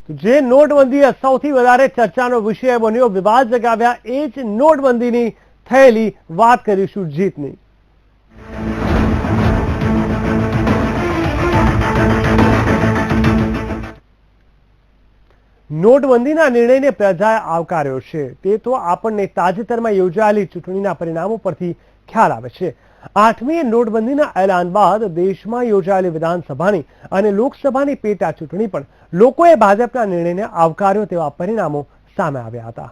જે નોટબંધી સૌથી વધારે ચર્ચાનો વિષય બન્યો, વિવાદ જગાવ્યા એ જ નોટબંધીની થયેલી વાત કરીશું જીતની. નોટબંધીના નિર્ણયને પ્રજાએ આવકાર્યો છે. તે તો આપણને તાજેતરમાં યોજાયેલી ચૂંટણીના પરિણામો પરથી ખ્યાલ આવે છે. 8મીએ નોટબંધીના એલાન બાદ દેશમાં યોજાયેલી વિધાનસભાની અને લોકસભાની પેટા ચૂંટણી પણ લોકોએ ભાજપના નિર્ણયને આવકાર્યો તેવા પરિણામો સામે આવ્યા હતા.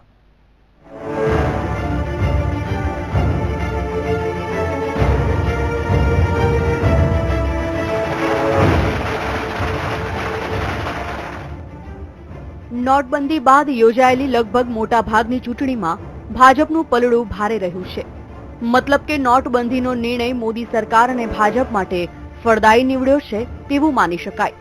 નોટબંધી બાદ યોજાયેલી લગભગ મોટા ભાગની ચૂંટણીમાં ભાજપનું પલડું ભારે રહ્યું છે. મતલબ કે નોટબંધીનો નિર્ણય મોદી સરકાર અને ભાજપ માટે ફળદાયી નીવડ્યો છે તેવું માની શકાય.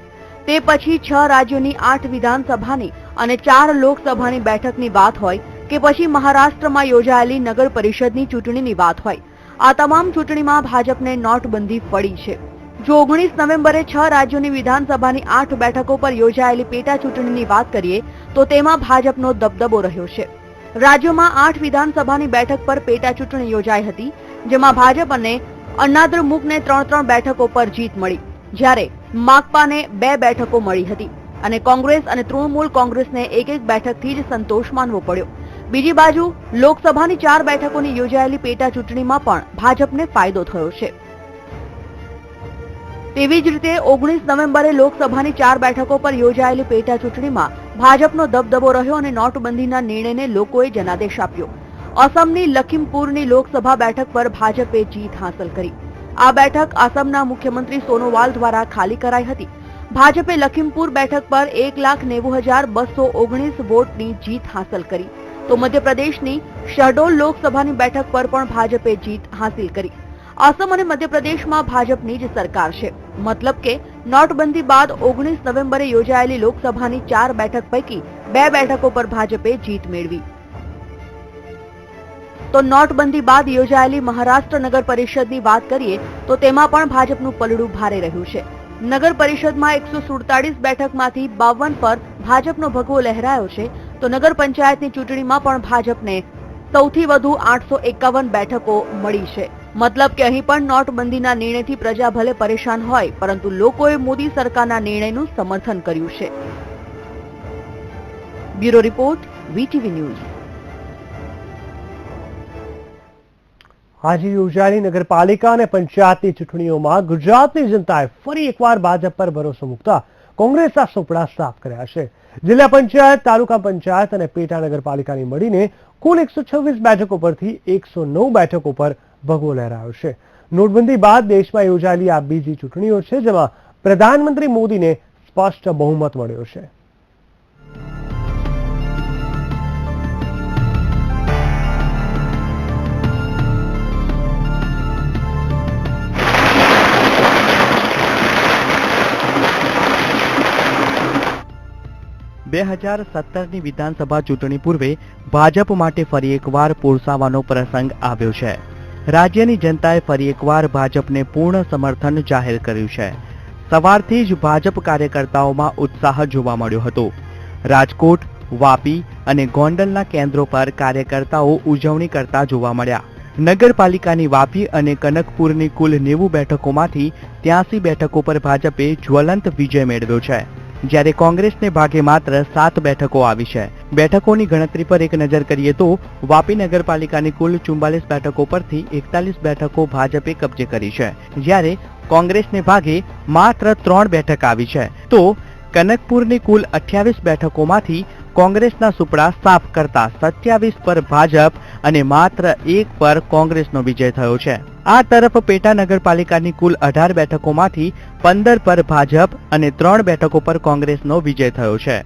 તે પછી 6 રાજ્યોની 8 વિધાનસભાની અને 4 લોકસભાની બેઠકની વાત હોય કે પછી મહારાષ્ટ્રમાં યોજાયેલી નગર પરિષદની ચૂંટણીની વાત હોય, આ તમામ ચૂંટણીમાં ભાજપને નોટબંધી ફળી છે. જો 19 નવેમ્બરે 6 રાજ્યોની વિધાનસભાની 8 બેઠકો પર યોજાયેલી પેટા ચૂંટણીની વાત કરીએ તો તેમાં ભાજપનો દબદબો રહ્યો છે. રાજ્યોમાં 8 વિધાનસભાની બેઠક પર પેટા ચૂંટણી યોજાઈ હતી, જેમાં ભાજપ અને અન્નાદ્રમુકને 3 બેઠકો પર જીત મળી, જ્યારે માકપાને 2 બેઠકો મળી હતી અને કોંગ્રેસ અને તૃણમૂલ કોંગ્રેસને 1 બેઠકથી જ સંતોષ માનવો પડ્યો. બીજી બાજુ લોકસભાની 4 બેઠકોની યોજાયેલી પેટા ચૂંટણીમાં પણ ભાજપને ફાયદો થયો છે. તેવી જ રીતે 19 નવેમ્બરે લોકસભાની 4 બેઠકો પર યોજાયેલી પેટા ચૂંટણીમાં ભાજપનો દબદબો રહ્યો અને નોટબંધીના નિર્ણયને લોકોએ જનાદેશ આપ્યો. અસમની લખીમપુરની લોકસભા બેઠક પર ભાજપે જીત હાંસલ કરી. આ બેઠક આસામના મુખ્યમંત્રી સોનોવાલ દ્વારા ખાલી કરાઈ હતી. ભાજપે લખીમપુર બેઠક પર 1,90,219 વોટની જીત હાંસલ કરી, તો મધ્યપ્રદેશની શહડોલ લોકસભાની બેઠક પર પણ ભાજપે જીત હાંસલ કરી. આસામ અને મધ્યપ્રદેશમાં ભાજપની જ સરકાર છે. મતલબ કે નોટબંધી બાદ 19 નવેમ્બરે યોજાયેલી લોકસભાની 4 બેઠક પૈકી 2 બેઠકો પર ભાજપે જીત મેળવી. તો નોટબંધી બાદ યોજાયેલી મહારાષ્ટ્ર નગર પરિષદની વાત કરીએ તો તેમાં પણ ભાજપનું પલડું ભારે રહ્યું છે. નગર પરિષદમાં 147 બેઠકમાંથી 52 પર ભાજપનો ભગવો લહેરાયો છે, તો નગર પંચાયતની ચૂંટણીમાં પણ ભાજપને સૌથી વધુ 851 બેઠકો મળી છે. મતલબ કે અહીં પણ નોટબંધીના નિર્ણયથી પ્રજા ભલે પરેશાન હોય, પરંતુ લોકોએ મોદી સરકારના નિર્ણયનું સમર્થન કર્યું છે. Bureau report, VTV news. આજે યોજાયેલી નગરપાલિકા અને પંચાયતની ચૂંટણીઓમાં ગુજરાતની જનતાએ ફરી એકવાર ભાજપ પર ભરોસો મૂકતા કોંગ્રેસના સુપડા સાફ કર્યા છે. જિલ્લા પંચાયત, તાલુકા પંચાયત અને પેટા નગરપાલિકાની મળીને કુલ 126 બેઠકો પરથી 109 બેઠકો પર ભગવો લહેરાયો છે. નોટબંધી બાદ દેશમાં યોજાયેલી આ બીજી ચૂંટણીઓ છે, જેમાં પ્રધાનમંત્રી મોદીને સ્પષ્ટ બહુમત મળ્યો છે. બે 2017ની વિધાનસભા ચૂંટણી પૂર્વે ભાજપ માટે ફરી એકવાર પોરસાવાનો પ્રસંગ આવ્યો છે. રાજ્યની જનતાએ ફરી એકવાર ભાજપને પૂર્ણ સમર્થન જાહેર કર્યું છે. સવારથી જ ભાજપ કાર્યકર્તાઓમાં ઉત્સાહ જોવા મળ્યો હતો. રાજકોટ, વાપી અને ગોંડલના કેન્દ્રો પર કાર્યકર્તાઓ ઉજવણી કરતા જોવા મળ્યા. નગરપાલિકાની વાપી અને કનકપુરની કુલ 90 બેઠકોમાંથી 83 બેઠકો પર ભાજપે જ્વલંત વિજય મેળવ્યો છે, જ્યારે કોંગ્રેસને ભાગે માત્ર 7 બેઠકો આવી છે. બેઠકોની ગણતરી પર એક નજર કરીએ તો વાપી નગરપાલિકાની કુલ 44 બેઠકો પરથી 41 બેઠકો ભાજપે કબજે કરી છે, જ્યારે કોંગ્રેસને ભાગે માત્ર 3 બેઠક આવી છે. તો કનકપુરની કુલ 28 બેઠકોમાંથી કોંગ્રેસના સુપડા સાફ કરતા 27 પર ભાજપ અને માત્ર 1 પર કોંગ્રેસનો વિજય થયો છે. આ તરફ પેટા નગરપાલિકાની કુલ 18 બેઠકોમાંથી 15 પર ભાજપ અને 3 બેઠકો પર કોંગ્રેસનો વિજય થયો છે.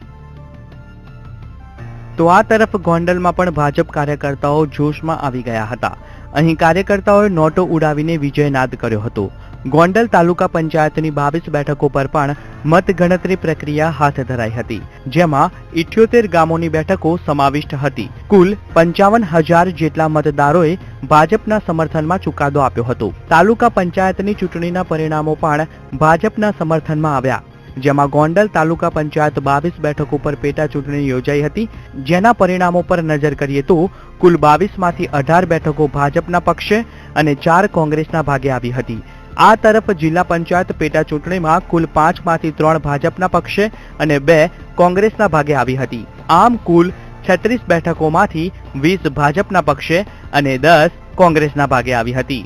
તો આ તરફ ગોંડલમાં પણ ભાજપ કાર્યકર્તાઓ જોશમાં આવી ગયા હતા. અહીં કાર્યકર્તાઓએ નોટો ઉડાવીને વિજયનાદ કર્યો હતો. ગોંડલ તાલુકા પંચાયતની 22 બેઠકો પર પણ મતગણતરી પ્રક્રિયા હાથ ધરાઈ હતી, જેમાં 78 ગામોની બેઠકો સમાવિષ્ટ હતી. કુલ 55,000 જેટલા મતદારોએ ભાજપના સમર્થનમાં ચુકાદો આપ્યો હતો. તાલુકા પંચાયતની ચૂંટણીના પરિણામો પણ ભાજપના સમર્થનમાં આવ્યા. જેમાં ગોંડલ તાલુકા પંચાયત 22 બેઠકો પર પેટા ચૂંટણી યોજાઈ હતી, જેના પરિણામો પર નજર કરીએ તો કુલ 22 માંથી 18 બેઠકો ભાજપના પક્ષે અને 4 કોંગ્રેસના ભાગે આવી હતી. આ તરફ જિલ્લા પંચાયત પેટા ચૂંટણીમાં કુલ 5 માંથી 3 ભાજપના પક્ષે અને 2 કોંગ્રેસના ભાગે આવી હતી. આમ કુલ 36 બેઠકોમાંથી 20 ભાજપના પક્ષે અને 10 કોંગ્રેસના ભાગે આવી હતી.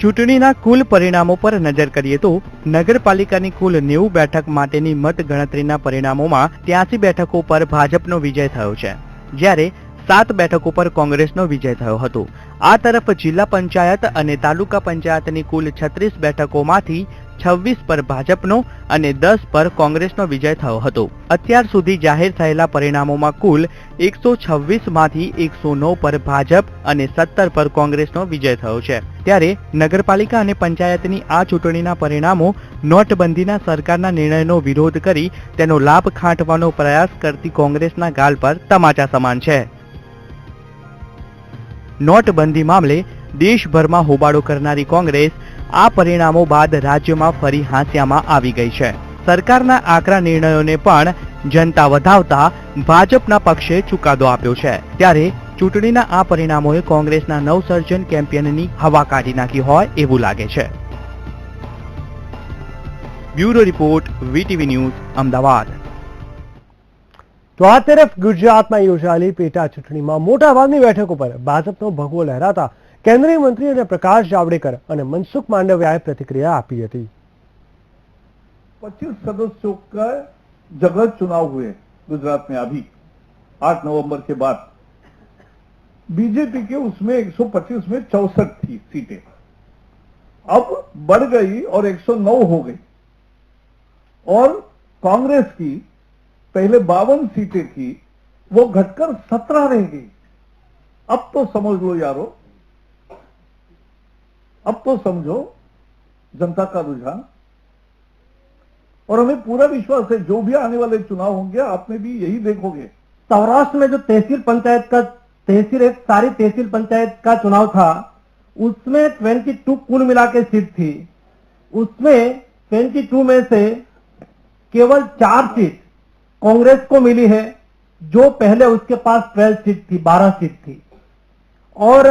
ચૂંટણીના કુલ પરિણામો પર નજર કરીએ તો નગરપાલિકાની કુલ 90 બેઠક માટેની મત ગણતરીના પરિણામોમાં 83 બેઠકો પર ભાજપનો વિજય થયો છે, જ્યારે 7 બેઠકો પર કોંગ્રેસનો વિજય થયો હતો. આ તરફ જિલ્લા પંચાયત અને તાલુકા પંચાયતની કુલ 36 બેઠકોમાંથી 26 પર ભાજપનો અને 10 પર કોંગ્રેસનો વિજય થયો હતો. અત્યાર સુધી જાહેર થયેલા પરિણામોમાં કુલ 126 માંથી 109 પર ભાજપ અને 17 પર કોંગ્રેસનો વિજય થયો છે. ત્યારે નગરપાલિકા અને પંચાયતની આ ચૂંટણીના પરિણામો નોટબંધીના સરકારના નિર્ણયનો વિરોધ કરી તેનો લાભ ખાંટવાનો પ્રયાસ કરતી કોંગ્રેસના ગાલ પર તમાચા સમાન છે. નોટબંધી મામલે દેશભરમાં હોબાળો કરનારી કોંગ્રેસ આ પરિણામો બાદ રાજ્યમાં ફરી હાંસિયામાં આવી ગઈ છે. સરકારના આકરા નિર્ણયોને પણ જનતા વધાવતા ભાજપના પક્ષે ચુકાદો આપ્યો છે. ત્યારે ચૂંટણીના આ પરિણામોએ કોંગ્રેસના નવસર્જન કેમ્પેનની હવા કાઢી નાખી હોય એવું લાગે છે. Bureau report, VTV news, Ahmedabad. તો આ તરફ ગુજરાતમાં યોજાયેલી પેટા ચૂંટણીમાં મોટાભાગની બેઠકો પર ભાજપનો ભગવો લહેરાતા केंद्रीय मंत्री અને પ્રકાશ જાવડેકર અને મનસુખ માંડવિયાએ प्रतिक्रिया આપી હતી. 25 सदस्यों का जगह चुनाव हुए गुजरात में अभी 8 नवंबर के बाद. बीजेपी के उसमें 125 में 64 थी सीटें, अब बढ़ गई और 109 हो गई. और कांग्रेस की पहले 52 सीटें थी, वो घटकर 17 रह गई. अब तो समझ लो यारो, अब तो समझो जनता का रुझान. और हमें पूरा विश्वास है जो भी आने वाले चुनाव होंगे आप में भी यही देखोगे. सौराष्ट्र में जो तहसील पंचायत का चुनाव था उसमें 22 कुल मिला के सीट थी. उसमें 22 में से केवल 4 सीट कांग्रेस को मिली है, जो पहले उसके पास 12 सीट थी, 12 सीट थी. और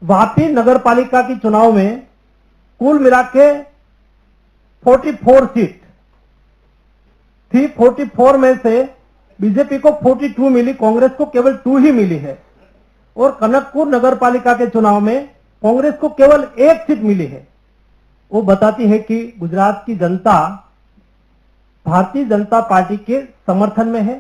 वापी नगर पालिका की चुनाव में कुल मिला के 44 सीट थी. 44 में से बीजेपी को 42 मिली, कांग्रेस को केवल 2 ही मिली है. और कनकपुर नगर पालिका के चुनाव में कांग्रेस को केवल 1 सीट मिली है. वो बताती है कि गुजरात की जनता भारतीय जनता पार्टी के समर्थन में है.